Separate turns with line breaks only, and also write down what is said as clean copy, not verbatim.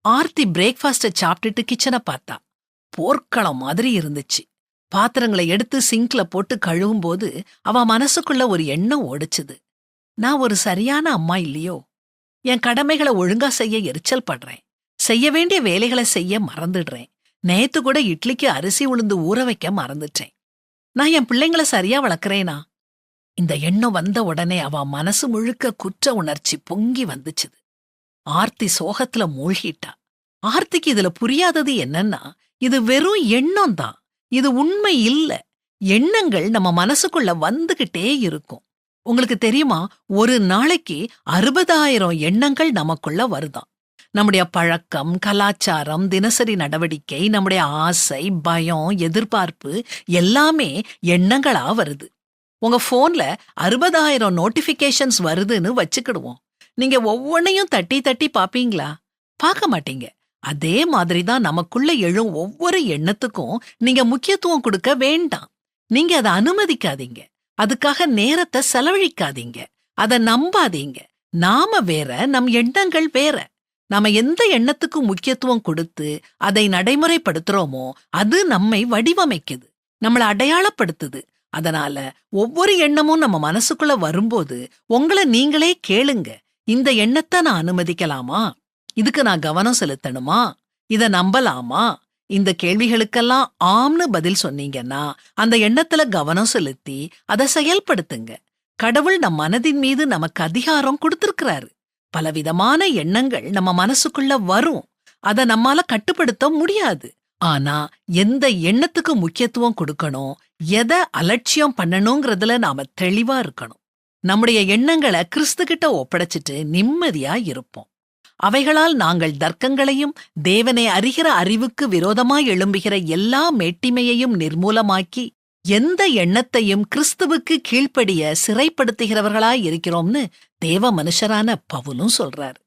ஆர்த்தி பிரேக்ஃபாஸ்ட சாப்பிட்டுட்டு கிச்சனை பார்த்தா. போர்க்களம் மாதிரி இருந்துச்சு. பாத்திரங்களை எடுத்து சிங்க்ல போட்டு கழுவும் போது அவ மனசுக்குள்ள ஒரு எண்ணம் ஓடிச்சுது. நான் ஒரு சரியான அம்மா இல்லையோ? என் கடமைகளை ஒழுங்கா செய்ய எரிச்சல் படுறேன். செய்ய வேண்டிய வேலைகளை செய்ய மறந்துடுறேன். நேத்து கூட இட்லிக்கு அரிசி உளுந்து ஊற வைக்க மறந்துட்டேன். நான் என் பிள்ளைங்களை சரியா வளர்க்கறேனா? இந்த எண்ணம் வந்த உடனே அவ மனசு முழுக்க குற்ற உணர்ச்சி பொங்கி வந்துச்சுது. ஆர்த்தி சோகத்துல மூழ்கிட்டா. ஆர்த்திக்கு இதுல புரியாதது என்னன்னா, இது வெறும் எண்ணம் தான். இது உண்மை இல்ல. எண்ணங்கள் நம்ம மனசுக்குள்ள வந்துகிட்டே இருக்கும். உங்களுக்கு தெரியுமா, ஒரு நாளைக்கு 60,000 எண்ணங்கள் நமக்குள்ள வருதாம். நம்முடைய பழக்கம், கலாச்சாரம், தினசரி நடவடிக்கை, நம்முடைய ஆசை, பயம், எதிர்பார்ப்பு எல்லாமே எண்ணங்களா வருது. உங்க போன்ல 60,000 நோட்டிபிகேஷன்ஸ் வருதுன்னு வச்சுக்கிடுவோம். நீங்க ஒவ்வொன்னையும் தட்டி தட்டி பாப்பீங்களா? பார்க்க மாட்டீங்க. அதே மாதிரிதான் நமக்குள்ள எழும் ஒவ்வொரு எண்ணத்துக்கும் நீங்க முக்கியத்துவம் கொடுக்க வேண்டாம். நீங்க அதை அனுமதிக்காதீங்க. அதுக்காக நேரத்தை செலவழிக்காதீங்க. அதை நம்பாதீங்க. நாம வேற, நம் எண்ணங்கள் வேற. நாம எந்த எண்ணத்துக்கு முக்கியத்துவம் கொடுத்து அதை நடைமுறைப்படுத்துறோமோ அது நம்மை வடிவமைக்குது, நம்மளை அடையாளப்படுத்துது. அதனால ஒவ்வொரு எண்ணமும் நம்ம மனசுக்குள்ள வரும்போது உங்களை நீங்களே கேளுங்க. இந்த எண்ணத்தை நான் அனுமதிக்கலாமா? இதுக்கு நான் கவனம் செலுத்தணுமா? இத நம்பலாமா? இந்த கேள்விகளுக்கெல்லாம் ஆம்னு பதில் சொன்னீங்கன்னா அந்த எண்ணத்துல கவனம் செலுத்தி அதை செயல்படுத்துங்க. கடவுள் நம் மனதின் மீது நமக்கு அதிகாரம் கொடுத்திருக்கிறாரு. பலவிதமான எண்ணங்கள் நம்ம மனசுக்குள்ள வரும். அதை நம்மால கட்டுப்படுத்த முடியாது. ஆனா எந்த எண்ணத்துக்கு முக்கியத்துவம் கொடுக்கணும், எதை அலட்சியம் பண்ணணுங்கிறதுல நாம தெளிவா இருக்கணும். நம்முடைய எண்ணங்களை கிறிஸ்துகிட்ட ஒப்படைச்சிட்டு நிம்மதியா இருப்போம். அவைகளால் நாங்கள் தர்க்கங்களையும் தேவனை அறிகிற அறிவுக்கு விரோதமாய் எழும்புகிற எல்லா மேட்டிமையையும் நிர்மூலமாக்கி எந்த எண்ணத்தையும் கிறிஸ்துவுக்கு கீழ்ப்படிய சிறைப்படுத்துகிறவர்களாய் இருக்கிறோம்னு தேவ மனுஷரான பவுலும் சொல்றாரு.